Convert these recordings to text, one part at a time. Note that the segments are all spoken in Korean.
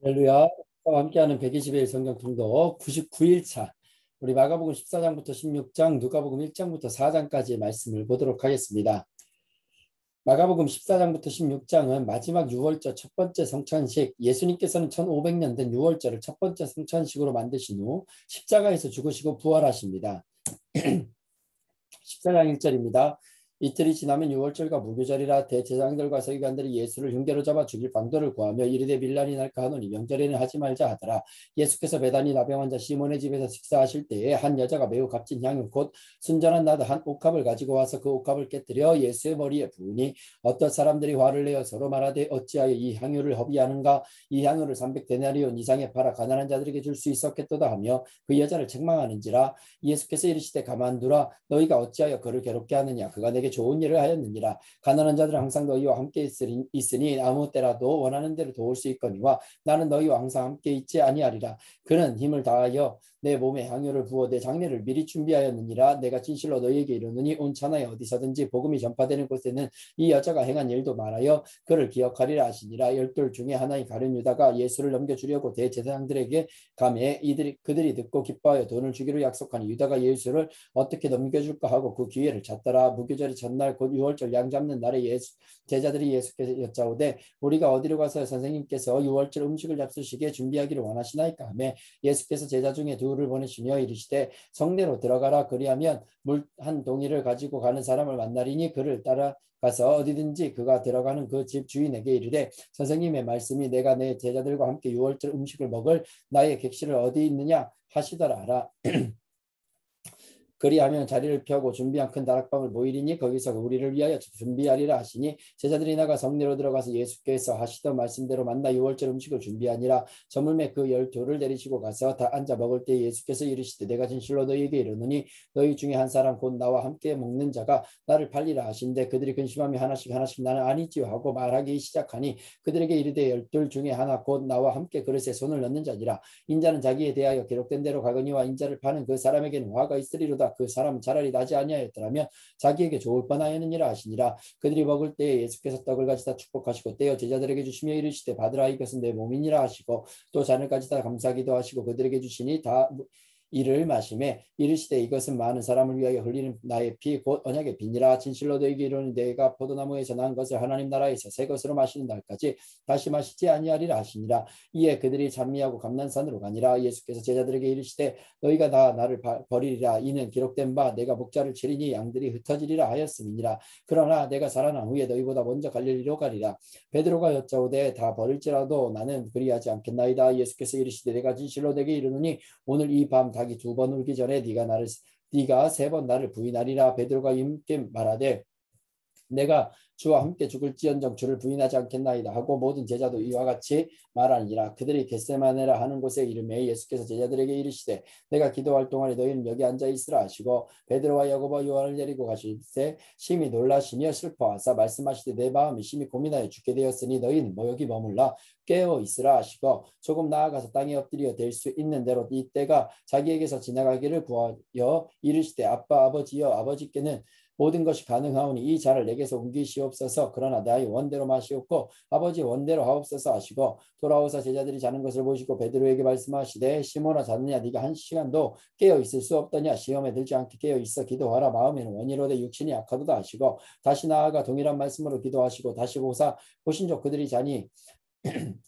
할렐루야. 저와 함께하는 120일 성경 통독 99일 차. 우리 마가복음 14장부터 16장, 누가복음 1장부터 4장까지의 말씀을 보도록 하겠습니다. 마가복음 14장부터 16장은 마지막 유월절 첫 번째 성찬식, 예수님께서는 1500년 된 유월절을 첫 번째 성찬식으로 만드신 후 십자가에서 죽으시고 부활하십니다. 14장 1절입니다. 이틀이 지나면 유월절과 무교절이라 대제사장들과 서기관들이 예수를 흉대로 잡아 죽일 방도를 구하며 이르되 밀란이 날까 하노니 명절에는 하지 말자 하더라. 예수께서 베다니 나병 환자 시몬의 집에서 식사하실 때에 한 여자가 매우 값진 향유 곧 순전한 나드 한 옥합을 가지고 와서 그 옥합을 깨뜨려 예수의 머리에 부으니 어떤 사람들이 화를 내어 서로 말하되 어찌하여 이 향유를 허비하는가. 이 향유를 300데나리온 이상에 팔아 가난한 자들에게 줄 수 있었겠도다 하며 그 여자를 책망하는지라. 예수께서 이르시되 가만두라. 너희가 어찌하여 그를 괴롭게 하느냐. 그가 내게 좋은 일을 하였느니라. 가난한 자들은 항상 너희와 함께 있으니 아무 때라도 원하는 대로 도울 수 있거니와 나는 너희와 항상 함께 있지 아니하리라. 그는 힘을 다하여 내 몸에 향유를 부어 내 장례를 미리 준비하였느니라. 내가 진실로 너희에게 이르노니 온 천하에 어디서든지 복음이 전파되는 곳에는 이 여자가 행한 일도 말하여 그를 기억하리라 하시니라. 열둘 중에 하나인 가룟 유다가 예수를 넘겨주려고 대제사장들에게 가매 그들이 듣고 기뻐하여 돈을 주기로 약속하니 유다가 예수를 어떻게 넘겨줄까 하고 그 기회를 찾더라. 무교절이 전날 곧 유월절 양 잡는 날에 제자들이 예수께서 여짜오되 우리가 어디로 가서 선생님께서 유월절 음식을 잡수시게 준비하기를 원하시나이까 하매 예수께서 제자 중에 둘을 보내시며 이르시되 성내로 들어가라. 그리하면 물 한 동이를 가지고 가는 사람을 만나리니 그를 따라 가서 어디든지 그가 들어가는 그 집 주인에게 이르되 선생님의 말씀이 내가 내 제자들과 함께 유월절 음식을 먹을 나의 객실을 어디 있느냐 하시더라. 그리하면 자리를 펴고 준비한 큰 다락방을 모이리니 거기서 우리를 위하여 준비하리라 하시니 제자들이 나가 성내로 들어가서 예수께서 하시던 말씀대로 만나 유월절 음식을 준비하니라. 저물매 그 12를 내리시고 가서 다 앉아 먹을 때 예수께서 이르시되 내가 진실로 너희에게 이르노니 너희 중에 한 사람 곧 나와 함께 먹는 자가 나를 팔리라 하신데 그들이 근심하며 하나씩 나는 아니지요 하고 말하기 시작하니 그들에게 이르되 12 중에 하나 곧 나와 함께 그릇에 손을 넣는 자니라. 인자는 자기에 대하여 기록된 대로 가거니와 인자를 파는 그 사람에게는 화가 있으리로다. 그 사람은 차라리 나지 아니하였더라면 자기에게 좋을 뻔하였느니라 하시니라. 그들이 먹을 때에 예수께서 떡을 가지다 축복하시고 떼어 제자들에게 주시며 이르시되 받으라. 이것은 내 몸이니라 하시고 또 잔을 가지다 감사기도 하시고 그들에게 주시니 다 이를 마시매 이르시되 이것은 많은 사람을 위하여 흘리는 나의 피 곧 언약의 비니라. 진실로 너희에게 이르노니 내가 포도나무에서 난 것을 하나님 나라에서 새 것으로 마시는 날까지 다시 마시지 아니하리라 하시니라. 이에 그들이 찬미하고 감난산으로 가니라. 예수께서 제자들에게 이르시되 너희가 다 나를 버리리라. 이는 기록된 바 내가 목자를 치리니 양들이 흩어지리라 하였음이니라. 그러나 내가 살아난 후에 너희보다 먼저 갈릴리로 가리라. 베드로가 여짜오되 다 버릴지라도 나는 그리하지 않겠나이다. 예수께서 이르시되 내가 진실로 내게 이르노니 오늘 이 밤 닭이 2번 울기 전에 네가 3번 나를 부인하리라. 베드로가 이에 말하되 내가 주와 함께 죽을지언정 주를 부인하지 않겠나이다 하고 모든 제자도 이와 같이 말하니라. 그들이 겟세마네라 하는 곳에 이르매 예수께서 제자들에게 이르시되 내가 기도할 동안에 너희는 여기 앉아 있으라 하시고 베드로와 야고보와 요한을 데리고 가실때 심히 놀라시며 슬퍼하사 말씀하시되 내 마음이 심히 고민하여 죽게 되었으니 너희는 여기 머물라 깨어 있으라 하시고 조금 나아가서 땅에 엎드려 될 수 있는 대로 이때가 자기에게서 지나가기를 구하여 이르시되 아빠 아버지여 아버지께는 모든 것이 가능하오니 이 잔을 내게서 옮기시옵소서. 그러나 나의 원대로 마시옵고 아버지 원대로 하옵소서 하시고 돌아오사 제자들이 자는 것을 보시고 베드로에게 말씀하시되 시몬아 자느냐 네가 한 시간도 깨어 있을 수 없더냐. 시험에 들지 않게 깨어 있어 기도하라. 마음에는 원이로되 육신이 약하도다 하시고 다시 나아가 동일한 말씀으로 기도하시고 다시 보신 적 그들이 자니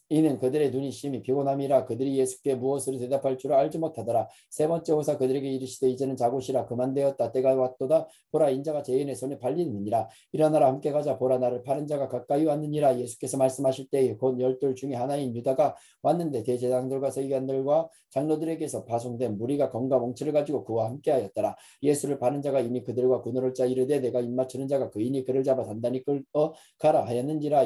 이는 그들의 눈이 심히 피곤함이라. 그들이 예수께 무엇으로 대답할 줄 알지 못하더라. 세 번째 오사 그들에게 이르시되 이제는 자고시라. 그만되었다. 때가 왔도다. 보라 인자가 죄인의 손에 팔리느니라. 일어나라 함께 가자. 보라 나를 파는 자가 가까이 왔느니라. 예수께서 말씀하실 때에 곧 12 중에 하나인 유다가 왔는데 대제사장들과 서기관들과 장로들에게서 파송된 무리가 검과 몽치를 가지고 그와 함께하였더라. 예수를 파는 자가 이미 그들과 그노를 짜 이르되 내가 입맞추는 자가 그이니 그를 잡아 단단히 끌어 가라 하였는지라.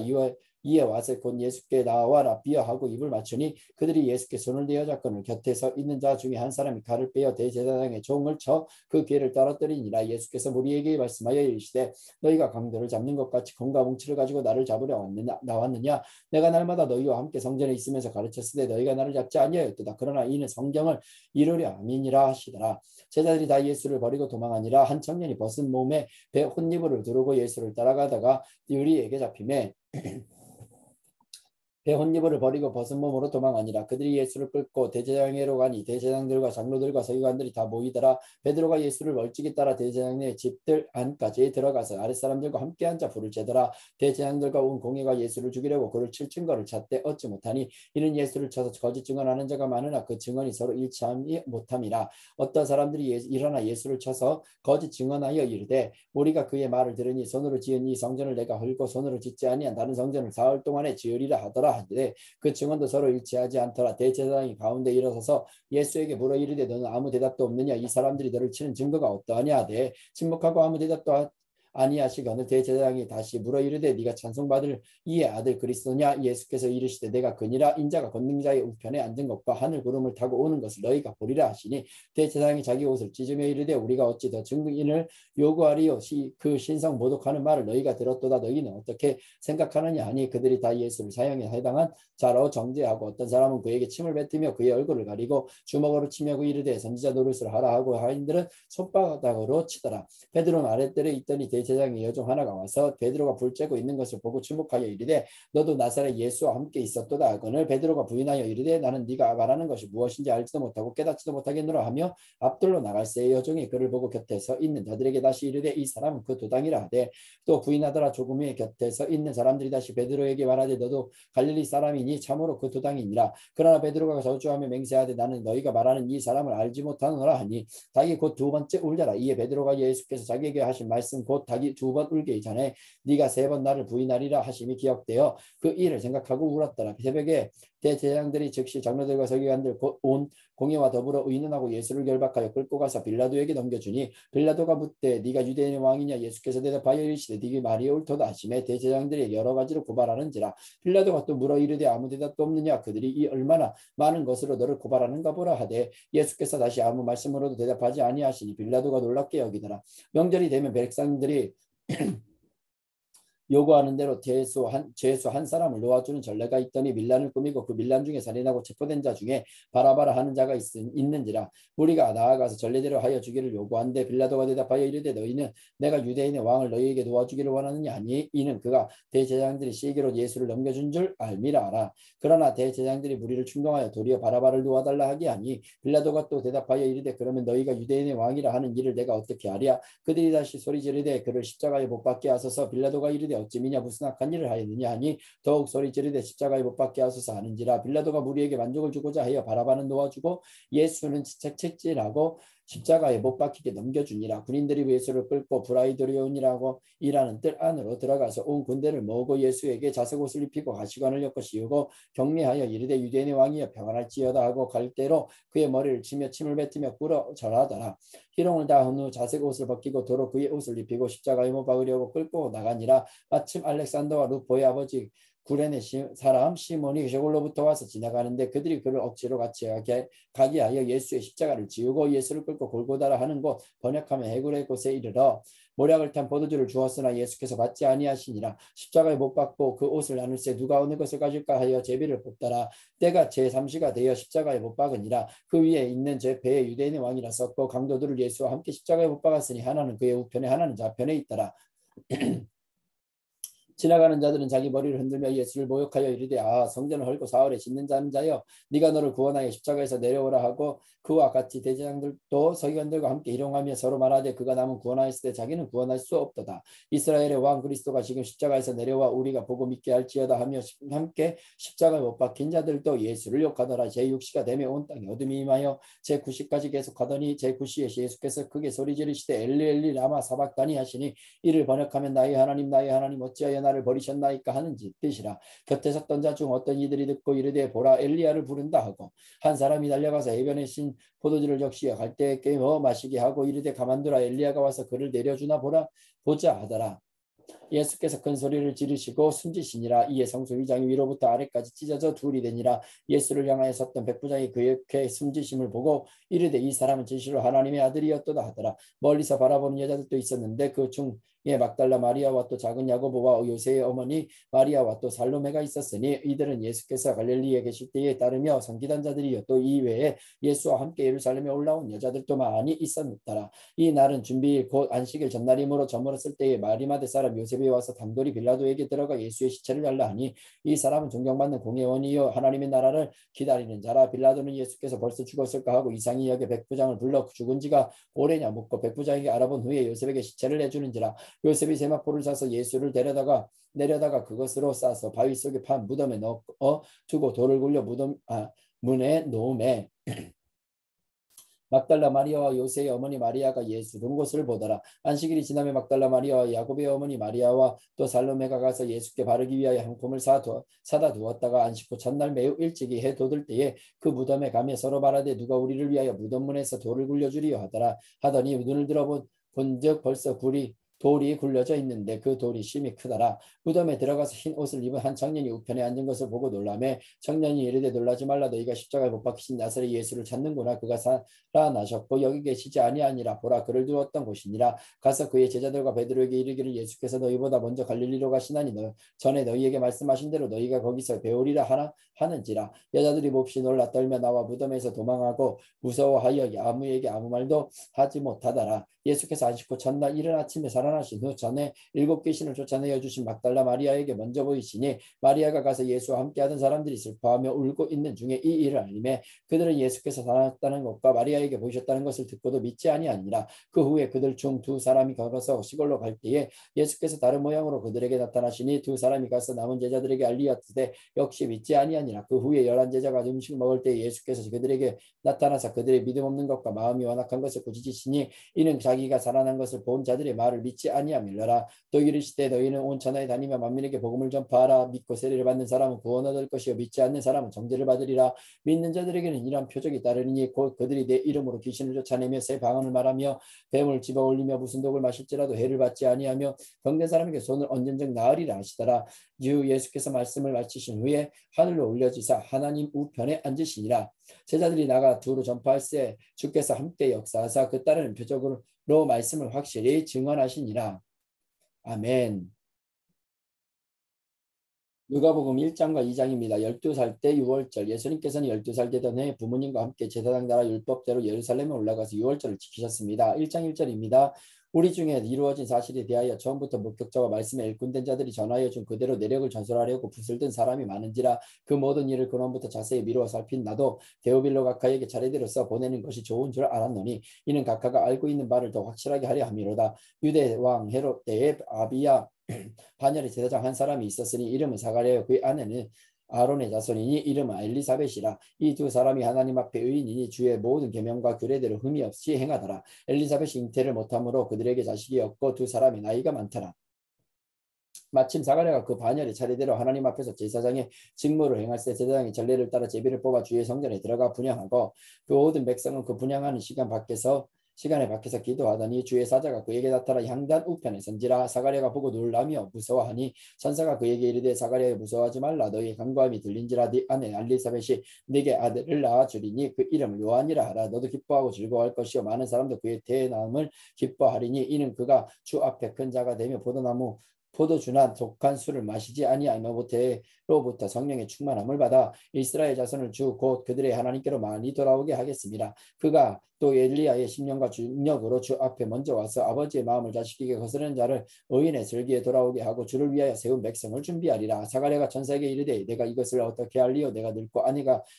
이에 와서 곧 예수께 나와라 비어하고 입을 맞추니 그들이 예수께 손을 대어 잡거늘 곁에 서 있는 자 중에 한 사람이 칼을 빼어 대제사장의 종을 쳐 그 귀를 떨어뜨리니라. 예수께서 무리에게 말씀하여 이르시되 너희가 강도를 잡는 것 같이 검과 뭉치를 가지고 나를 잡으려 나왔느냐. 내가 날마다 너희와 함께 성전에 있으면서 가르쳤으되 너희가 나를 잡지 아니하였도다. 그러나 이는 성경을 이루려 함이니라 하시더라. 제자들이 다 예수를 버리고 도망하니라. 한 청년이 벗은 몸에 배 혼니부를 두르고 예수를 따라가다가 유리에게 잡히매 배 혼니버를 버리고 벗은 몸으로 도망하니라. 그들이 예수를 끌고 대제사장에로 가니 대제사장들과 장로들과 서기관들이 다 모이더라. 베드로가 예수를 멀찍이 따라 대제사장의 집들 안까지 들어가서 아랫사람들과 함께 앉아 불을 쬐더라. 대제사장들과 온 공회가 예수를 죽이려고 그를 칠 증거를 찾되 얻지 못하니 이는 예수를 쳐서 거짓 증언하는 자가 많으나 그 증언이 서로 일치함이 못함이라. 어떤 사람들이 일어나 예수를 쳐서 거짓 증언하여 이르되 우리가 그의 말을 들으니 손으로 지은 이 성전을 내가 헐고 손으로 짓지 아니한 다른 성전을 사흘 동안에 지으리라 하더라 하는데 그 증언도 서로 일치하지 않더라. 대제사장이 가운데 일어서서 예수에게 물어 이르되 너는 아무 대답도 없느냐? 이 사람들이 너를 치는 증거가 어떠하냐 하되 침묵하고 아무 대답도 아니하시거늘 대제사장이 다시 물어 이르되 네가 찬송받을 이의 아들 그리스도냐? 예수께서 이르시되 내가 그니라. 인자가 권능자의 우편에 앉은 것과 하늘 구름을 타고 오는 것을 너희가 보리라 하시니 대제사장이 자기 옷을 찢으며 이르되 우리가 어찌 더 증인을 요구하리요? 그 신성 모독하는 말을 너희가 들었도다. 너희는 어떻게 생각하느냐 하니 그들이 다 예수를 사형에 해당한 자로 정죄하고 어떤 사람은 그에게 침을 뱉으며 그의 얼굴을 가리고 주먹으로 치며 그 이르되 선지자 노릇을 하라 하고 하인들은 손바닥으로 치더라. 베드로는 아랫뜰에 있더니 대제사장의 여종 하나가 와서 베드로가 불 쬐고 있는 것을 보고 주목하여 이르되 너도 나사렛 예수와 함께 있었도다 하거늘 베드로가 부인하여 이르되 나는 네가 말하는 것이 무엇인지 알지도 못하고 깨닫지도 못하겠노라 하며 앞들로 나갈새 여종이 그를 보고 곁에 서 있는 자들에게 다시 이르되 이 사람은 그 도당이라 하되 또 부인하더라. 조금 후에 곁에 서 있는 사람들이 다시 베드로에게 말하되 너도 갈릴리 사람이니 참으로 그 도당이니라. 그러나 베드로가 저주하며 맹세하되 나는 너희가 말하는 이 사람을 알지 못하노라 하니 닭이 곧 두 번째 울더라. 이에 베드로가 예수께서 자기에게 하신 말씀 곧 닭이 두 번 울기 전에 네가 세 번 나를 부인하리라 하심이 기억되어 그 일을 생각하고 울었더라. 새벽에 대제사장들이 즉시 장로들과 서기관들 온 공회와 더불어 의논하고 예수를 결박하여 끌고 가서 빌라도에게 넘겨주니 빌라도가 묻되 네가 유대인의 왕이냐? 예수께서 대답하여 이르시되 네게 말이 옳도다 하시매 대제사장들이 여러 가지로 고발하는지라. 빌라도가 또 물어 이르되 아무 대답도 없느냐? 그들이 이 얼마나 많은 것으로 너를 고발하는가 보라 하되 예수께서 다시 아무 말씀으로도 대답하지 아니하시니 빌라도가 놀랍게 여기더라. 명절이 되면 백성들이 요구하는 대로 죄수 한 사람을 놓아주는 전례가 있더니 밀란을 꾸미고 그 밀란 중에 살인하고 체포된 자 중에 바라바라 하는 자가 있는지라. 우리가 나아가서 전례대로 하여 주기를 요구한데 빌라도가 대답하여 이르되 너희는 내가 유대인의 왕을 너희에게 놓아주기를 원하느냐 하니 이는 그가 대제사장들이 시기로 예수를 넘겨준 줄 알미라 하라. 그러나 대제사장들이 무리를 충동하여 도리어 바라바를 놓아달라 하게 하니 빌라도가 또 대답하여 이르되 그러면 너희가 유대인의 왕이라 하는 일을 내가 어떻게 하랴? 그들이 다시 소리 지르되 그를 십자가에 못 박게 하소서. 빌라도가 이르되 어찌 미냐 무슨 악한 일을 하였느냐 하니 더욱 소리 지르되 십자가에 못 박게 하소서 하는지라. 빌라도가 무리에게 만족을 주고자 하여 바라바는 놓아주고 예수는 책찍질하고 십자가에 못 박히게 넘겨주니라. 군인들이 예수를 끌고 브라이드리온이라고 일하는 뜰 안으로 들어가서 온 군대를 모으고 예수에게 자색옷을 입히고 가시관을 엮어 씌우고 격려하여 이르되 유대인의 왕이여 평안할지어다 하고 갈대로 그의 머리를 치며 침을 뱉으며 꿇어 절하더라. 희롱을 다한 후 자색옷을 벗기고 도로 그의 옷을 입히고 십자가에 못 박으려고 끌고 나가니라. 마침 알렉산더와 루포의 아버지 구레네 사람 시몬이 저골로부터 와서 지나가는데 그들이 그를 억지로 같이 가게 하여 예수의 십자가를 지우고 예수를 끌고 골고다라 하는 곳 번역하면 해굴의 곳에 이르러 모략을 탄 포도주를 주었으나 예수께서 받지 아니하시니라. 십자가에 못 박고 그 옷을 나눌새 누가 어느 것을 가질까 하여 제비를 뽑더라. 때가 제3시가 되어 십자가에 못 박으니라. 그 위에 있는 제 배에 유대인의 왕이라 썼고 강도들을 예수와 함께 십자가에 못 박았으니 하나는 그의 우편에 하나는 좌편에 있더라. 지나가는 자들은 자기 머리를 흔들며 예수를 모욕하여 이르되 성전을 헐고 사흘에 짓는 자여 네가 너를 구원하여 십자가에서 내려오라 하고 그와 같이 대제사장들도 서기관들과 함께 희롱하며 서로 말하되 그가 남은 구원하였을 때 자기는 구원할 수 없도다. 이스라엘의 왕 그리스도가 지금 십자가에서 내려와 우리가 보고 믿게 할지어다 하며 함께 십자가에 못 박힌 자들도 예수를 욕하더라. 제6시가 되며 온 땅에 어둠이 임하여 제9시까지 계속하더니 제9시에 예수께서 크게 소리 지르시되 엘리 엘리 라마 사박다니 하시니 이를 번역하면 나의 하나님 어찌하여 나를 버리셨나이까 하는 뜻이라. 곁에 섰던 자 중 어떤 이들이 듣고 이르되 보라 엘리야를 부른다 하고 한 사람이 달려가서 해변에 신 포도주를 적시어 갈대에 깨어 마시게 하고 이르되 가만두라 엘리야가 와서 그를 내려주나 보자 하더라. 예수께서 큰 소리를 지르시고 숨지시니라. 이에 성소 위장이 위로부터 아래까지 찢어져 둘이 되니라. 예수를 향하여 섰던 백부장이 그의 숨지심을 보고 이르되 이 사람은 진실로 하나님의 아들이었도다 하더라. 멀리서 바라보는 여자들도 있었는데 그 중에 막달라 마리아와 또 작은 야고보와 요새의 어머니 마리아와 또 살로메가 있었으니 이들은 예수께서 갈릴리에 계실 때에 따르며 섬기던 자들이요 또 이외에 예수와 함께 예루살렘에 올라온 여자들도 많이 있었더라. 이 날은 준비일 곧 안식일 전날이므로 저물었을 때에 마리마대 사람 요셉의 요셉이 와서 단돌이 빌라도에게 들어가 예수의 시체를 잘라 하니 이 사람은 존경받는 공회원이요 하나님의 나라를 기다리는 자라. 빌라도는 예수께서 벌써 죽었을까 하고 이상히 여겨 백부장을 불러 죽은 지가 오래냐 묻고 백부장에게 알아본 후에 요셉에게 시체를 내주는지라. 요셉이 세마포를 사서 예수를 내려다가 그것으로 싸서 바위 속에 판 무덤에 넣어 두고 돌을 굴려 문에 놓음에 막달라 마리아와 요새의 어머니 마리아가 예수 둔 곳을 보더라. 안식일이 지나며 막달라 마리아와 야곱의 어머니 마리아와 또 살로메가 가서 예수께 바르기 위하여 한 폼을 사다 두었다가 안식 후 첫날 매우 일찍이 해 돋을 때에 그 무덤에 가며 서로 말하되 누가 우리를 위하여 무덤문에서 돌을 굴려주리요 하더니 눈을 들어 본즉 벌써 돌이 굴려져 있는데 그 돌이 심히 크더라. 무덤에 들어가서 흰 옷을 입은 한 청년이 우편에 앉은 것을 보고 놀라매 청년이 이르되 놀라지 말라. 너희가 십자가에 못 박히신 나사렛 예수를 찾는구나. 그가 살아나셨고 여기 계시지 아니하니라. 보라 그를 두었던 곳이니라. 가서 그의 제자들과 베드로에게 이르기를 예수께서 너희보다 먼저 갈릴리로 가시나니 전에 너희에게 말씀하신 대로 너희가 거기서 배우리라 하는지라. 여자들이 몹시 놀라 떨며 나와 무덤에서 도망하고 무서워하여 아무에게 아무 말도 하지 못하더라. 예수께서 안식 후 첫날 이른 아침에 살아나신 후 전에 7 귀신을 쫓아내어 주신 막달라 마리아에게 먼저 보이시니 마리아가 가서 예수와 함께하던 사람들이 슬퍼하며 울고 있는 중에 이 일을 알림해 그들은 예수께서 살아났다는 것과 마리아에게 보이셨다는 것을 듣고도 믿지 아니하니라. 그 후에 그들 중 2 사람이 걸어서 시골로 갈 때에 예수께서 다른 모양으로 그들에게 나타나시니 2 사람이 가서 남은 제자들에게 알리었으되 역시 믿지 아니하니라. 그 후에 11 제자가 음식 먹을 때 예수께서 그들에게 나타나사 그들의 믿음 없는 것과 마음이 완악한 것을 꾸짖으시니 이는 자기가 살아난 것을 본 자들의 말을 믿지 아니하밀러라. 또 이르시되 너희는 온 천하에 다니며 만민에게 복음을 전파하라. 믿고 세례를 받는 사람은 구원 얻을 것이요 믿지 않는 사람은 정죄를 받으리라. 믿는 자들에게는 이러한 표적이 따르니 곧 그들이 내 이름으로 귀신을 쫓아내며 새 방언을 말하며 뱀을 집어올리며 무슨 독을 마실지라도 해를 받지 아니하며 병든 사람에게 손을 얹은 즉 나으리라 하시더라. 주 예수께서 말씀을 마치신 후에 하늘로 올려지사 하나님 우편에 앉으시니라. 제자들이 나가 두루 전파할세 주께서 함께 역사하사 그 따르는 표적으로 말씀을 확실히 증언하시니라. 아멘. 누가복음 1장과 2장입니다. 12살 때 6월절 예수님께서는 12살 되던 해 부모님과 함께 제사장 나라 율법대로 예루살렘에 올라가서 6월절을 지키셨습니다. 1장 1절입니다. 우리 중에 이루어진 사실에 대하여 처음부터 목격자와 말씀에 일꾼된 자들이 전하여 준 그대로 내력을 전설하려고 붓을 든 사람이 많은지라 그 모든 일을 근원부터 자세히 미루어 살핀 나도 데오빌로 각하에게 차례대로 써 보내는 것이 좋은 줄 알았노니 이는 각하가 알고 있는 바를 더 확실하게 하려 함이로다. 유대 왕 헤롯 때에 아비야 반열의 제사장 한 사람이 있었으니 이름은 사가랴요 그의 아내는 아론의 자손이니 이름은 엘리사벳이라. 이 2 사람이 하나님 앞에 의인이니 주의 모든 계명과 규례대로 흠이 없이 행하더라. 엘리사벳이 잉태를 못하므로 그들에게 자식이 없고 2 사람이 나이가 많더라. 마침 사가랴가 그 반열의 차례대로 하나님 앞에서 제사장의 직무를 행할 때 제사장이 전례를 따라 제비를 뽑아 주의 성전에 들어가 분향하고 그 모든 백성은 그 분향하는 시간에 밖에서 기도하더니 주의 사자가 그에게 나타나 향단 우편에 선지라. 사가랴가 보고 놀라며 무서워하니 천사가 그에게 이르되 사가랴여 무서워하지 말라. 너희의 간구함이 들린지라. 네 아내 엘리사벳이 네게 아들을 낳아주리니 그 이름을 요한이라 하라. 너도 기뻐하고 즐거워할 것이요 많은 사람도 그의 태어남을 기뻐하리니 이는 그가 주 앞에 큰 자가 되며 포도주나 독한 술을 마시지 아니하며 모태로부터 성령의 충만함을 받아 이스라엘 자손을 주 곧 그들의 하나님께로 많이 돌아오게 하겠습니다. 그가 또 엘리야의 심령과 능력으로 주 앞에 먼저 와서 아버지의 마음을 자식에게 거스르는 자를 의인의 슬기에 돌아오게 하고 주를 위하여 세운 백성을 준비하리라. 사가랴가 천사에게 이르되 내가 이것을 어떻게 알리요? 내가 늙고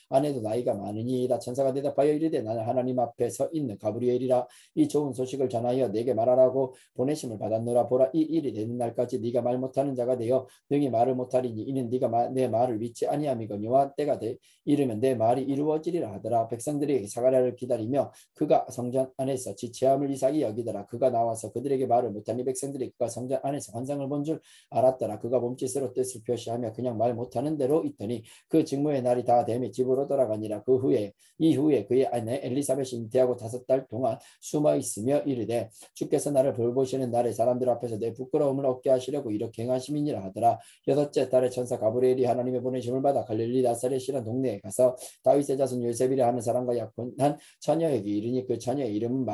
아내도 나이가 많으니이다. 천사가 대답하여 이르되 나는 하나님 앞에 서 있는 가브리엘이라. 이 좋은 소식을 전하여 내게 말하라고 보내심을 받았노라. 보라 이 일이 되는 날까지 네가 말 못하는 자가 되어 능히 말을 못하리니 이는 네가 내 말을 믿지 아니함이거니와 때가 이르면 내 말이 이루어지리라 하더라. 백성들이 사가랴를 기다리며 그가 성전 안에서 지체함을 이삭이 여기더라. 그가 나와서 그들에게 말을 못하니 백성들이 그가 성전 안에서 환상을 본 줄 알았더라. 그가 몸짓으로 뜻을 표시하며 그냥 말 못하는 대로 있더니 그 직무의 날이 다 되며 집으로 돌아가니라. 이후에 그의 아내 엘리사벳이 잉태하고 5달 동안 숨어 있으며 이르되 주께서 나를 돌보시는 날에 사람들 앞에서 내 부끄러움을 얻게 하시려고 이렇게 행하심이니라 하더라. 8째 달에 천사 가브리엘이 하나님의 보내심을 받아 갈릴리 나사렛이라는 동네에 가서 다윗의 자손 요셉이라 하는 사람과 약혼한 처녀에게 이르니 그 처녀의 이름은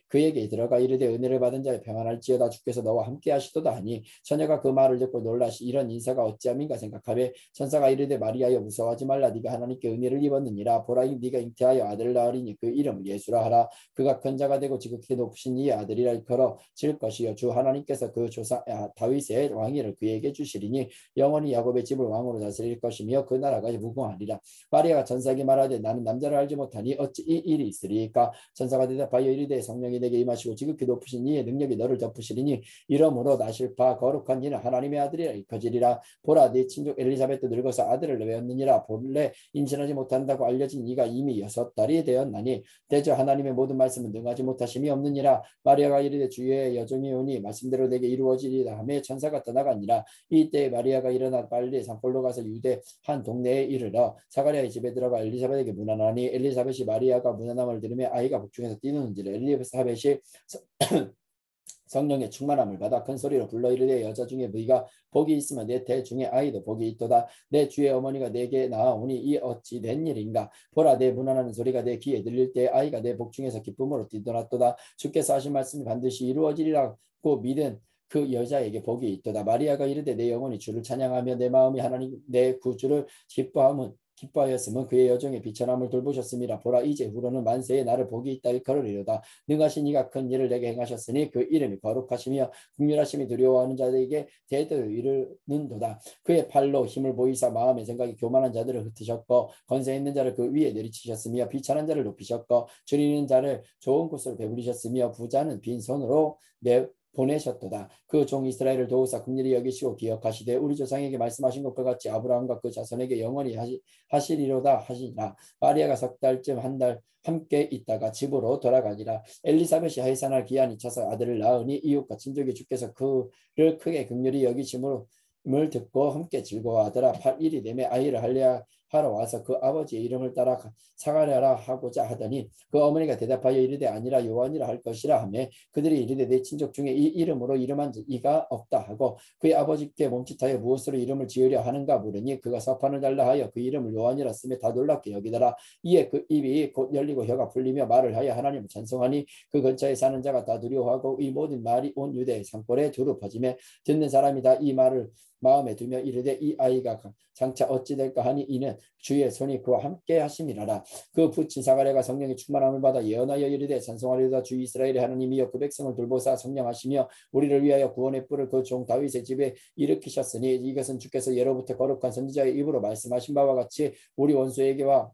그에게 들어가 이르되 은혜를 받은 자여 평안할지어다 주께서 너와 함께 하시도다 하니 처녀가 그 말을 듣고 놀라시 이런 인사가 어찌함인가 생각하며 천사가 이르되 마리아여 무서워하지 말라 네가 하나님께 은혜를 입었느니라 보라 네가 잉태하여 아들을 낳으리니 그 이름을 예수라 하라 그가 큰 자가 되고 지극히 높으신 이의 아들이라 일컬어 질 것이요 주 하나님께서 그 조상 다윗의 왕위를 그에게 주시리니 영원히 야곱의 집을 왕으로 다스릴 것이며 그 나라가 무궁하리라 마리아가 천사에게 말하되 나는 남자를 알지 못하니 어찌 이 일이 있으리까 천사가 대답하여 이르되 성령이 내게 임하시고 지극히 높으신 이의 능력이 너를 덮으시리니 이러므로 나실 바 거룩한 이는 하나님의 아들이라 일컬지리라 보라 네 친족 엘리사벳도 늙어서 아들을 낳았느니라 본래 임신하지 못한다고 알려진 이가 이미 6달이 되었나니 대저 하나님의 모든 말씀은 능하지 못하심이 없느니라 마리아가 이르되 주의 여종이 오니 말씀대로 내게 이루어지리라 하며 천사가 떠나가니라 이때 마리아가 일어나 빨리 산골로 가서 유대 한 동네에 이르러 사가랴의 집에 들어가 엘리사벳에게 문안하니 엘리사벳이 마리아가 문안함을 들으며 아이가 복중에서 뛰는지라 엘리사벳이 성령의 충만함을 받아 큰 소리로 불러 이르되 여자 중에 네가 복이 있으면 내 태 중에 아이도 복이 있도다 내 주의 어머니가 내게 나아오니 이 어찌 된 일인가 보라 내 문안하는 소리가 내 귀에 들릴 때 아이가 내 복중에서 기쁨으로 뛰어났도다 주께서 하신 말씀이 반드시 이루어지리라고 믿은 그 여자에게 복이 있도다 마리아가 이르되 내 영혼이 주를 찬양하며 내 마음이 하나님 내 구주를 기뻐하였으면 그의 여종의 비천함을 돌보셨음이라 보라 이제 후로는 만세에 나를 복이 있다 일컬으리로다 능하신 이가 큰 일을 내게 행하셨으니 그 이름이 거룩하시며 긍휼하심이 두려워하는 자들에게 대대로 이르는도다 그의 팔로 힘을 보이사 마음의 생각이 교만한 자들을 흩으셨고 권세 있는 자를 그 위에 내리치셨으며 비천한 자를 높이셨고 줄이는 자를 좋은 곳으로 배부리셨으며 부자는 빈손으로 보내셨도다. 그 종 이스라엘을 도우사 긍휼히 여기시고 기억하시되 우리 조상에게 말씀하신 것과 같이 아브라함과 그 자손에게 영원히 하시리로다 하시니라. 마리아가 석 달쯤 한 달 함께 있다가 집으로 돌아가니라. 엘리사벳이 해산할 기한이 차서 아들을 낳으니 이웃과 친족이 주께서 그를 크게 긍휼히 여기심을 듣고 함께 즐거워하더라. 8일이 되매 아이를 하러 와서 그 아버지의 이름을 따라 사가랴라 하고자 하더니 그 어머니가 대답하여 이르되 아니라 요한이라 할 것이라 하며 그들이 이르되 내 친족 중에 이 이름으로 이름한 이가 없다 하고 그의 아버지께 몸짓하여 무엇으로 이름을 지으려 하는가 물으니 그가 서판을 달라 하여 그 이름을 요한이라 쓰며 다 놀랍게 여기더라. 이에 그 입이 곧 열리고 혀가 풀리며 말을 하여 하나님을 찬송하니 그 근처에 사는 자가 다 두려워하고 이 모든 말이 온 유대의 산골에 두루 퍼지며 듣는 사람이 다 이 말을 마음에 두며 이르되 이 아이가 장차 어찌 될까 하니 이는 주의 손이 그와 함께 하심이라라. 그 부친 사가랴가 성령의 충만함을 받아 예언하여 이르되 찬송하리로다 주 이스라엘의 하나님이여 그 백성을 돌보사 성령하시며 우리를 위하여 구원의 뿔을 그 종 다윗의 집에 일으키셨으니 이것은 주께서 예로부터 거룩한 선지자의 입으로 말씀하신 바와 같이 우리 원수에게와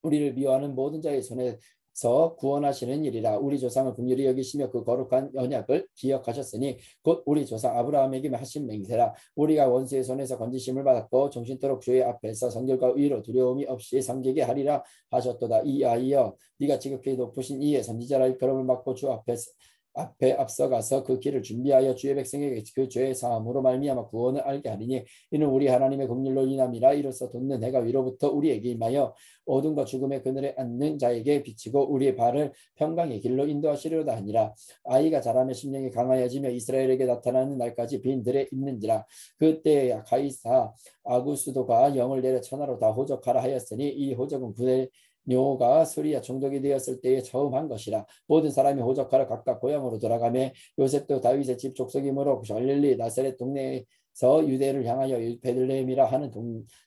우리를 미워하는 모든 자의 손에서 구원하시는 일이라. 우리 조상을 긍휼히 여기시며 그 거룩한 언약을 기억하셨으니 곧 우리 조상 아브라함에게 하신 맹세라. 우리가 원수의 손에서 건지심을 받았고 정신토록 주의 앞에서 성결과 의로 두려움이 없이 섬기게 하리라 하셨도다. 이 아이여 네가 지극히 높으신 이의 선지자라 일컬음을 받고 주 앞에 앞서가서 그 길을 준비하여 주의 백성에게 그 죄의 사함으로 말미암아 구원을 알게 하리니 이는 우리 하나님의 긍휼로 인함이라. 이로써 돋는 해가 위로부터 우리에게 임하여 어둠과 죽음의 그늘에 앉는 자에게 비치고 우리의 발을 평강의 길로 인도하시려다 하니라. 아이가 자라며 심령이 강하여지며 이스라엘에게 나타나는 날까지 빈들에 있는지라. 그때 가이사 아구스도가 영을 내려 천하로 다 호적하라 하였으니 이 호적은 뇨가 수리아 총독이 되었을 때에 처음 한 것이라. 모든 사람이 호적하러 각각 고향으로 돌아가며 요셉도 다윗의 집 족속이므로 갈릴리 나사렛 동네에서 유대를 향하여 베들레헴이라 하는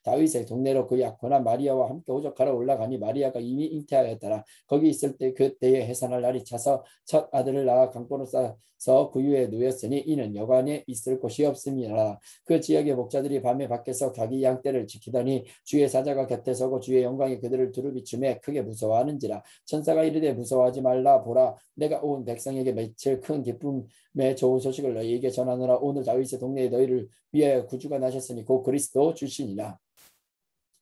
다윗의 동네로 그 약혼한 마리아와 함께 호적하러 올라가니 마리아가 이미 잉태하였더라. 거기 있을 때 그때에 해산할 날이 차서 첫 아들을 낳아 강보로 싸서 구유에 누였으니 이는 여관에 있을 곳이 없음이라. 그 지역의 목자들이 밤에 밖에서 자기 양떼를 지키더니 주의 사자가 곁에 서고 주의 영광이 그들을 두루 비추매 크게 무서워하는지라. 천사가 이르되 무서워하지 말라. 보라 내가 온 백성에게 며칠 큰 기쁨의 좋은 소식을 너희에게 전하노라. 오늘 다윗의 동네에 너희를 위하여 구주가 나셨으니 곧 그리스도 주시니라.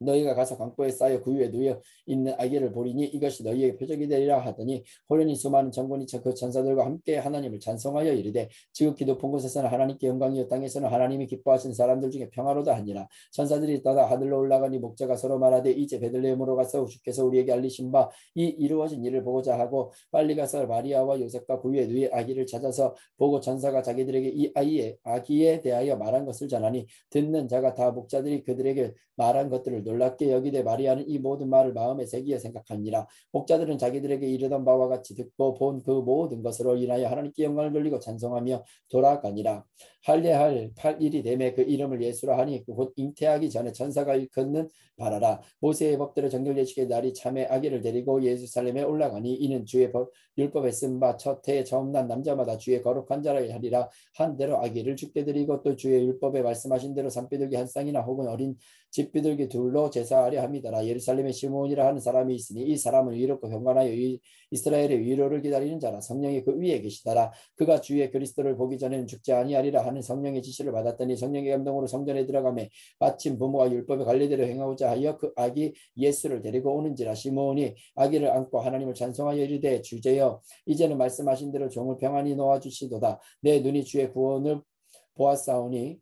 너희가 가서 강보에 쌓여 그 위에 누워 있는 아기를 보리니 이것이 너희에게 표적이 되리라 하더니 호련히 수많은 천군이 그 천사들과 함께 하나님을 찬송하여 이르되 지극히 높은 곳에서는 하나님께 영광이요 땅에서는 하나님이 기뻐하신 사람들 중에 평화로다 하니라. 천사들이 떠나 하늘로 올라가니 목자가 서로 말하되 이제 베들레헴으로 가서 주께서 우리에게 알리신 바 이 이루어진 일을 보고자 하고 빨리 가서 마리아와 요셉과 그 위에 누이 아기를 찾아서 보고 천사가 자기들에게 이 아기에 대하여 말한 것을 전하니 듣는 자가 다 목자들이 그들에게 말한 것들을 놀랍게 여기되 마리아는 이 모든 말을 마음에 새기어 생각하니라. 목자들은 자기들에게 이르던 바와 같이 듣고 본 그 모든 것으로 인하여 하나님께 영광을 돌리고 찬송하며 돌아가니라. 할례할 8일이 되매 그 이름을 예수라 하니 곧 잉태하기 전에 천사가 일컫는 바라라. 모세의 법대로 정결예식의 날이 참에 아기를 데리고 예루살렘에 올라가니 이는 주의 율법에 쓴 바 첫 해에 처음 난 남자마다 주의 거룩한 자라 하리라. 한 대로 아기를 죽게 드리고 또 주의 율법에 말씀하신 대로 산비둘기 한 쌍이나 혹은 어린 집비둘기 둘로 제사하려 합니다라. 예루살렘에 시므온이라 하는 사람이 있으니 이 사람은 의롭고 경건하여 이스라엘의 위로를 기다리는 자라. 성령이 그 위에 계시다라. 그가 주의 그리스도를 보기 전에는 죽지 아니하리라 하는 성령의 지시를 받았더니 성령의 감동으로 성전에 들어가매 마침 부모가 율법의 관례대로 행하고자 하여 그 아기 예수를 데리고 오는지라. 시므온이 아기를 안고 하나님을 찬송하여 이르되 주제여 이제는 말씀하신 대로 종을 평안히 놓아주시도다. 내 눈이 주의 구원을 보았사오니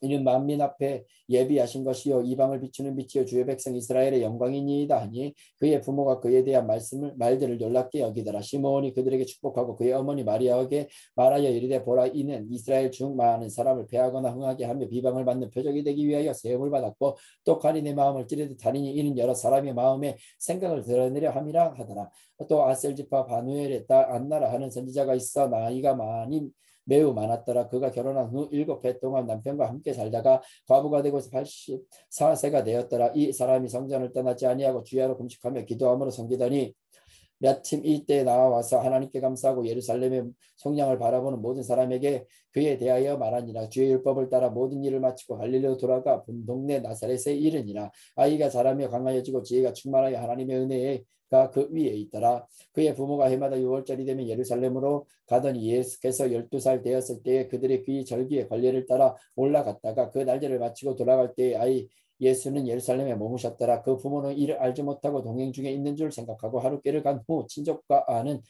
이는 만민 앞에 예비하신 것이요 이방을 비추는 빛이요 주의 백성 이스라엘의 영광이니이다 하니 그의 부모가 그에 대한 말들을 놀랍게 여기더라. 시므온이 그들에게 축복하고 그의 어머니 마리아에게 말하여 이르되 보라 이는 이스라엘 중 많은 사람을 패하거나 흥하게 하며 비방을 받는 표적이 되기 위하여 세움을 받았고 똑하니 내 마음을 찌르듯 하리니 이는 여러 사람의 마음에 생각을 드러내려 함이라 하더라. 또 아셀지파 바누엘의 딸 안나라 하는 선지자가 있어 나이가 매우 많았더라. 그가 결혼한 후 7해 동안 남편과 함께 살다가 과부가 되고 84세가 되었더라. 이 사람이 성전을 떠나지 아니하고 주야로 금식하며 기도함으로 섬기더니 마침 이때에 나와서 하나님께 감사하고 예루살렘의 성량을 바라보는 모든 사람에게 그에 대하여 말하니라. 주의 율법을 따라 모든 일을 마치고 갈릴리로 돌아가 본 동네 나사렛에 이르니라. 아이가 자라며 강하여지고 지혜가 충만하여 하나님의 은혜에 그 위에 있더라. 그의 부모가 해마다 6월절이 되면 예루살렘으로 가더니 예수께서 12살 되었을 때에 그들의 귀 절기의 관례를 따라 올라갔다가 그 날짜를 마치고 돌아갈 때에 아이 예수는 예루살렘에 머무셨더라. 그 부모는 이를 알지 못하고 동행 중에 있는 줄 생각하고 하루께를 간 후 친족과 아는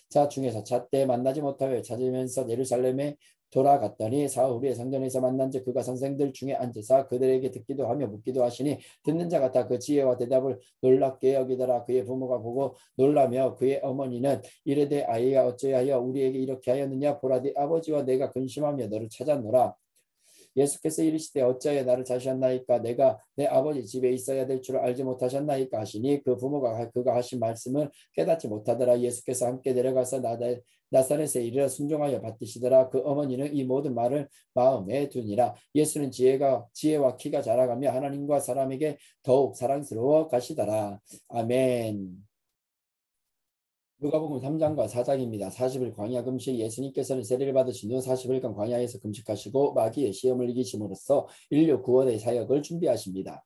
자 중에서 잣때 만나지 못하여 찾으면서 예루살렘에 돌아갔더니 사흘 후에 성전에서 만난 즉 그가 선생들 중에 앉으사 그들에게 듣기도 하며 묻기도 하시니 듣는 자가 다 그 지혜와 대답을 놀랍게 여기더라. 그의 부모가 보고 놀라며 그의 어머니는 이르되 아이가 어찌하여 우리에게 이렇게 하였느냐 보라 네 아버지와 내가 근심하며 너를 찾았노라. 예수께서 이르시되 어찌하여 나를 찾으셨나이까 내가 내 아버지 집에 있어야 될 줄 알지 못하셨나이까 하시니 그 부모가 그가 하신 말씀을 깨닫지 못하더라. 예수께서 함께 내려가서 나사렛에 이르러 순종하여 받드시더라. 그 어머니는 이 모든 말을 마음에 두니라. 예수는 지혜와 키가 자라가며 하나님과 사람에게 더욱 사랑스러워 가시더라. 아멘. 누가복음 3장과 4장입니다. 40일 광야 금식. 예수님께서는 세례를 받으신 후 40일간 광야에서 금식하시고 마귀의 시험을 이기심으로써 인류 구원의 사역을 준비하십니다.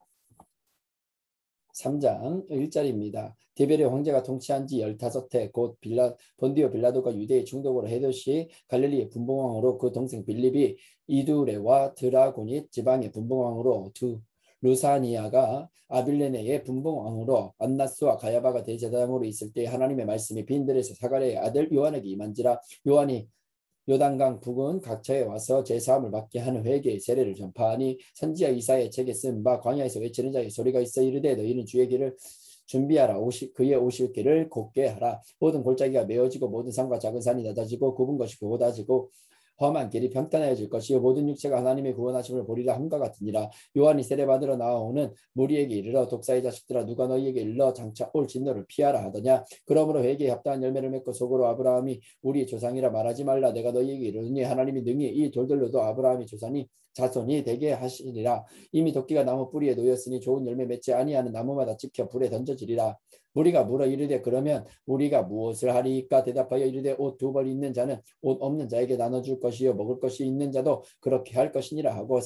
3장 1절입니다. 디베레 황제가 통치한 지 15해 곧 본디오 빌라도가 유대의 충독으로 헤롯이 갈릴리의 분봉왕으로 그 동생 빌립이 이두레와 드라고닛 지방의 분봉왕으로 루사니아가 아빌레네의 분봉왕으로 안나스와 가야바가 대제사장으로 있을 때 하나님의 말씀이 빈들에서 사가랴의 아들 요한에게 임한지라. 요한이 요단강 북은 각처에 와서 제사함을 받게 하는 회개의 세례를 전파하니 선지자 이사야의 책에 쓴 바 광야에서 외치는 자의 소리가 있어 이르되 너희는 주의 길을 준비하라. 그의 오실 길을 곧게 하라. 모든 골짜기가 메어지고 모든 산과 작은 산이 낮아지고 굽은 것이 고다지고 험한 길이 평탄해질 것이요 모든 육체가 하나님의 구원하심을 보리라 함과 같으니라. 요한이 세례받으러 나오는 무리에게 이르러 독사의 자식들아 누가 너희에게 일러 장차 올 진노를 피하라 하더냐. 그러므로 회개에 합당한 열매를 맺고 속으로 아브라함이 우리 조상이라 말하지 말라. 내가 너희에게 이르노니 하나님이 능히 이 돌들로도 아브라함이 자손이 되게 하시리라. 이미 도끼가 나무 뿌리에 놓였으니 좋은 열매 맺지 아니하는 나무마다 찍혀 불에 던져지리라. 무리가 물어 이르되 그러면 우리가 무엇을 하리까. 대답하여 이르되 옷 2벌 있는 자는 옷 없는 자에게 나눠줄 것이요 먹을 것이 있는 자도 그렇게 할 것이니라 하고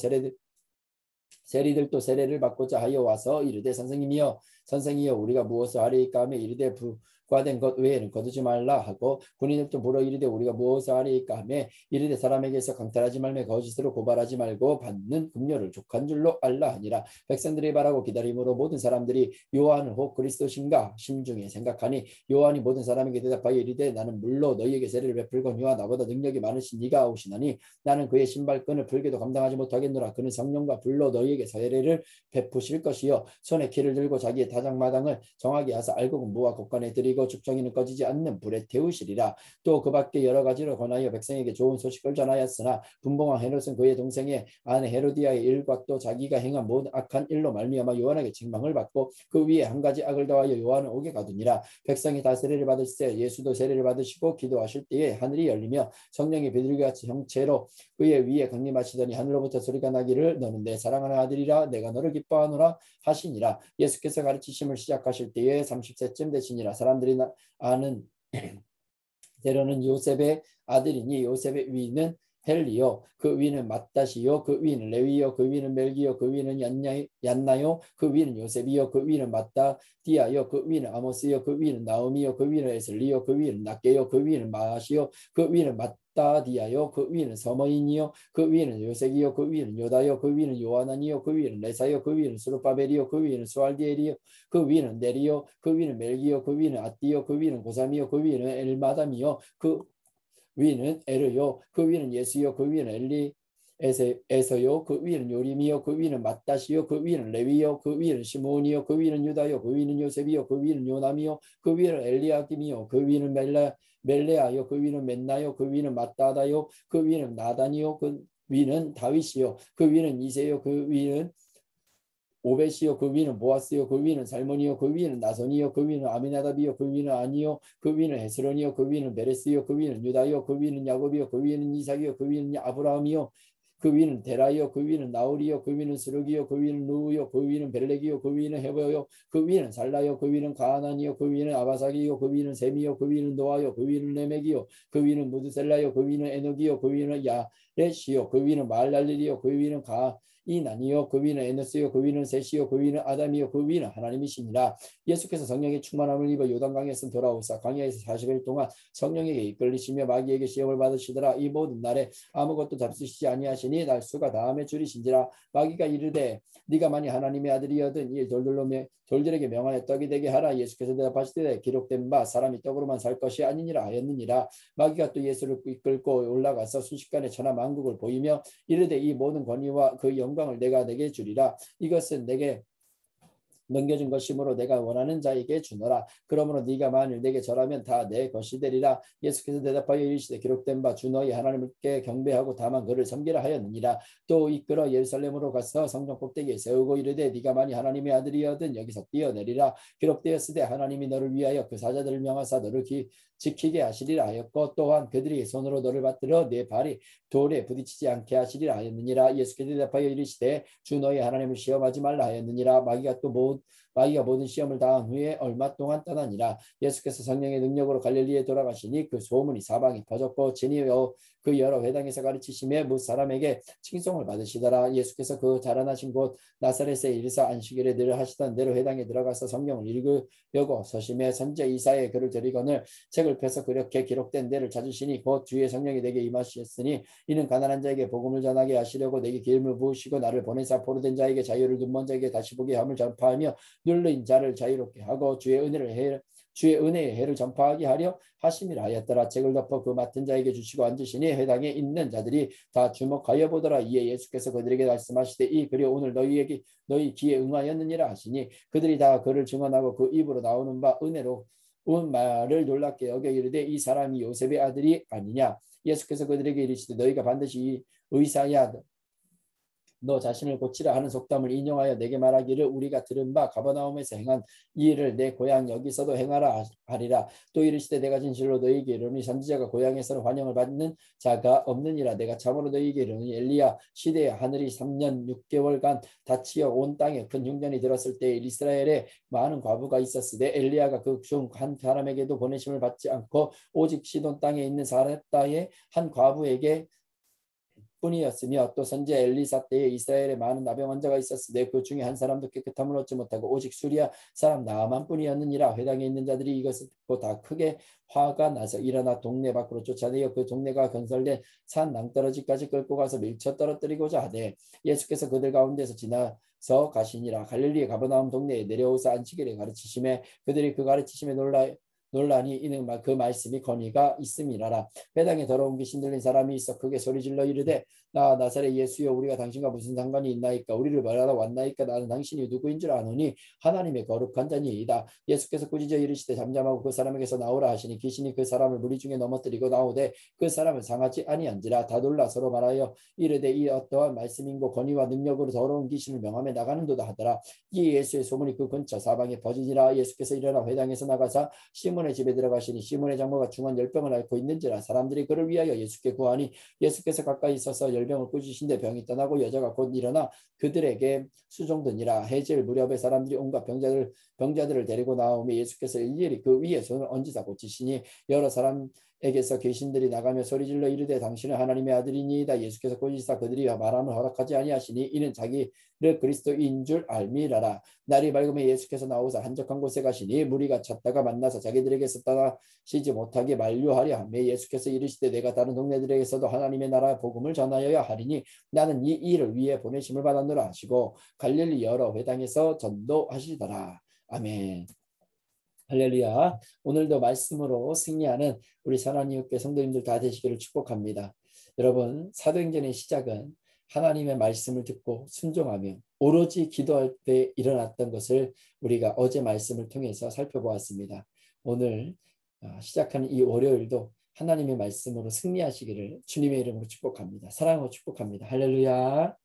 세리들도 세례를 받고자 하여 와서 이르되 선생이여 우리가 무엇을 하리까 하며 이르되 부과된 것 외에는 거두지 말라 하고 군인들도 물어 이르되 우리가 무엇을 하리까 하며 이르되 사람에게서 강탈하지 말며 거짓으로 고발하지 말고 받는 급료를 족한 줄로 알라 하니라. 백성들이 바라고 기다림으로 모든 사람들이 요한은 혹 그리스도신가 심중에 생각하니 요한이 모든 사람에게 대답하여 이르되 나는 물로 너희에게 세례를 베풀거니와 나보다 능력이 많으신 네가 오시나니 나는 그의 신발끈을 풀게도 감당하지 못하겠노라. 그는 성령과 불로 너희에게 그에게 세례를 베푸실 것이요 손에 키를 들고 자기의 타작마당을 정하게 하사 알곡은 무와 곡간에 들이고 죽정이는 꺼지지 않는 불에 태우시리라. 또 그 밖에 여러 가지로 권하여 백성에게 좋은 소식을 전하였으나 분봉왕 헤롯은 그의 동생의 아내 헤로디아의 일과 또 자기가 행한 모든 악한 일로 말미암아 요한에게 책망을 받고 그 위에 한 가지 악을 더하여 요한을 옥에 가두니라. 백성이 다 세례를 받을 때 예수도 세례를 받으시고 기도하실 때에 하늘이 열리며 성령이 비둘기같이 형체로 그의 위에 강림하시더니 하늘로부터 소리가 나기를 너는 내 사랑하는 아들이라 내가 너를 기뻐하노라 하시니라. 예수께서 가르치심을 시작하실 때에 30세쯤 되시니라. 사람들이 아는 대로는 요셉의 아들이니 요셉의 위는 헬리요 그 위는 맏다시요 그 위는 레위요 그 위는 멜기요 그 위는 얀나요 그 위는 요셉이요 그 위는 맏다디아요 그 위는 아모스요 그 위는 나오미요 그 위는 에슬리요 그 위는 낫게요 그 위는 마시요 그 위는 맏다디아요 그 위는 서머인이요 그 위는 요색이요 그 위는 요다요 그 위는 요하나니요 그 위는 레사요 그 위는 스루바벨이요 그 위는 수알디엘이요 그 위는 네리요 그 위는 멜기요 그 위는 아띠요 그 위는 고삼이요 그 위는 엘마담이요 그 위는 에르요 그 위는 예수요 그 위는 에서요 그 위는 요림이요 그 위는 맏다시요 그 위는 레위요 그 위는 시몬이요 그 위는 유다요 그 위는 요셉이요 그 위는 요남이요 그 위는 엘리야김이요 그 위는 멜레아요 그 위는 맨나요 그 위는 맏다다요 그 위는 나단이요 그 위는 다윗이요 그 위는 이세요 그 위는 오벳이요 그 위는 보아스요 그 위는 살몬이요 그 위는 나손이요 그 위는 아미나답이요 그 위는 아니요 그 위는 헤스론이요 그 위는 베레스요 그 위는 유다요 그 위는 야곱이요 그 위는 이삭이요 그 위는 아브라함이요 그 위는 데라이요 그 위는 나울이요 그 위는 스룩이요 그 위는 누우요 그 위는 벨렉이요 그 위는 헤버요 그 위는 살라요 그 위는 가하난이요 그 위는 아바삭이요 그 위는 셈이요 그 위는 노아요 그 위는 레멕이요 그 위는 무드셀라요 그 위는 에녹이요 그 위는 야렛이요 그 위는 말랄릴이요 그 위는 이난이요 그 위는 에너스요 그 위는 셋이요 그 위는 아담이요 그 위는 하나님이시니라. 예수께서 성령의 충만함을 입어 요단강에서 돌아오사 광야에서 40일 동안 성령에게 이끌리시며 마귀에게 시험을 받으시더라. 이 모든 날에 아무것도 잡수시지 아니하시니 날 수가 다음에 줄이신지라. 마귀가 이르되 네가 만일 하나님의 아들이여든 이 돌들에게 명하여 떡이 되게 하라. 예수께서 대답하시되 기록된 바 사람이 떡으로만 살 것이 아니니라 하였느니라. 마귀가 또 예수를 이끌고 올라가서 순식간에 천하 만국을 보이며 이르되 이 모든 권위와 그 영광을 내가 내게 주리라. 이것은 내게 넘겨준 것이므로 내가 원하는 자에게 주노라. 그러므로 네가 만일 내게 절하면 다 내 것이 되리라. 예수께서 대답하여 이르시되 기록된 바 주 너희 하나님께 경배하고 다만 그를 섬기라 하였느니라. 또 이끌어 예루살렘으로 가서 성전 꼭대기에 세우고 이르되 네가 만일 하나님의 아들이여든 여기서 뛰어내리라. 기록되었으되 하나님이 너를 위하여 그 사자들을 명하사 너를 지키게 하시리라 하였고 또한 그들이 손으로 너를 받들어 내 발이 돌에 부딪히지 않게 하시리라 하였느니라. 예수께서 대답하여 이르시되 주 너희 하나님을 시험하지 말라 하였느니라. 마귀가 모든 시험을 당한 후에 얼마 동안 떠나니라. 예수께서 성령의 능력으로 갈릴리에 돌아가시니 그 소문이 사방에 퍼졌고 진이 그 여러 회당에서 가르치시며 무 사람에게 칭송을 받으시더라. 예수께서 그 자라나신 곳 나사렛에 이르사 안식일에 늘 하시던 대로 회당에 들어가서 성경을 읽으려고 서심해 선제 이사에 글을 드리거늘 책을 펴서 그렇게 기록된 데를 찾으시니 곧 주의 성령이 내게 임하셨으니 이는 가난한 자에게 복음을 전하게 하시려고 내게 기름을 부으시고 나를 보내사 포로된 자에게 자유를 눈먼 자에게 다시 보게 함을 전파하며 눌린 자를 자유롭게 하고 주의 은혜의 해를 전파하게 하려 하심이라 하였더라. 책을 덮어 그 맡은 자에게 주시고 앉으시니 회당에 있는 자들이 다 주목하여 보더라. 이에 예수께서 그들에게 말씀하시되 이 글이 오늘 너희 귀에 응하였느니라 하시니 그들이 다 그를 증언하고 그 입으로 나오는 바 은혜로 온 말을 놀랍게 여겨 이르되 이 사람이 요셉의 아들이 아니냐. 예수께서 그들에게 이르시되 너희가 반드시 의사야 너 자신을 고치라 하는 속담을 인용하여 내게 말하기를 우리가 들은 바 가버나움에서 행한 이 일을 내 고향 여기서도 행하라 하리라. 또 이르시되 내가 진실로 너희에게 이르노니 선지자가 고향에서는 환영을 받는 자가 없느니라. 내가 참으로 너희에게 이르노니 엘리야 시대에 하늘이 3년 6개월간 닫히어 온 땅에 큰 흉년이 들었을 때 이스라엘에 많은 과부가 있었으되 엘리야가 그 중 한 사람에게도 보내심을 받지 않고 오직 시돈 땅에 있는 사렙다의 한 과부에게 뿐이었으며 또 선지자 엘리사 때에 이스라엘에 많은 나병 환자가 있었으되 그 중에 한 사람도 깨끗함을 얻지 못하고 오직 수리아 사람 나아만 뿐이었느니라. 회당에 있는 자들이 이것을 듣고 다 크게 화가 나서 일어나 동네 밖으로 쫓아내어 그 동네가 건설된 산 낭떠러지까지 끌고 가서 밀쳐 떨어뜨리고자 하되 예수께서 그들 가운데서 지나서 가시니라. 갈릴리 가버나움 동네에 내려오사 안식일에 가르치심에 그들이 그 가르치심에 논란이 이는 그 말씀이 권위가 있음이라라. 회당에 더러운 귀신 들린 사람이 있어 크게 소리질러 이르되 나 나사렛 예수여 우리가 당신과 무슨 상관이 있나이까 우리를 말하러 왔나이까 나는 당신이 누구인 줄 아노니 하나님의 거룩한 자니이다. 예수께서 꾸짖어 이르시되 잠잠하고 그 사람에게서 나오라 하시니 귀신이 그 사람을 무리 중에 넘어뜨리고 나오되 그 사람을 상하지 아니한지라. 다 놀라 서로 말하여 이르되 이 어떠한 말씀인고 권위와 능력으로 더러운 귀신을 명함에 나가는도다 하더라. 이 예수의 소문이 그 근처 사방에 퍼지니라. 예수께서 일어나 회당에서 나가사 시몬의 집에 들어가시니 시몬의 장모가 중한 열병을 앓고 있는지라. 사람들이 그를 위하여 예수께 구하니 예수께서 가까이 있어서 열병을 꾸짖으신데 병이 떠나고 여자가 곧 일어나 그들에게 수종드니라. 해질 무렵에 사람들이 온갖 병자들을 데리고 나오며 예수께서 일일이 그 위에 손을 얹으사 고치시니 여러 사람에게서 귀신들이 나가며 소리질러 이르되 당신은 하나님의 아들이니이다. 예수께서 꾸짖으사 그들이 말함을 허락하지 아니하시니 이는 자기를 그리스도인 줄 알미라라. 날이 밝으면 예수께서 나오사 한적한 곳에 가시니 무리가 찾다가 만나서 자기들에게서 떠나시지 못하게 만류하려 하며 예수께서 이르시되 내가 다른 동네들에게서도 하나님의 나라 복음을 전하여야 하리니 나는 이 일을 위해 보내심을 받았노라 하시고 갈릴리 여러 회당에서 전도하시더라. 아멘. 할렐루야. 오늘도 말씀으로 승리하는 우리 사랑하는 교회 성도님들 다 되시기를 축복합니다. 여러분, 사도행전의 시작은 하나님의 말씀을 듣고 순종하며 오로지 기도할 때 일어났던 것을 우리가 어제 말씀을 통해서 살펴보았습니다. 오늘 시작하는 이 월요일도 하나님의 말씀으로 승리하시기를 주님의 이름으로 축복합니다. 사랑하고 축복합니다. 할렐루야.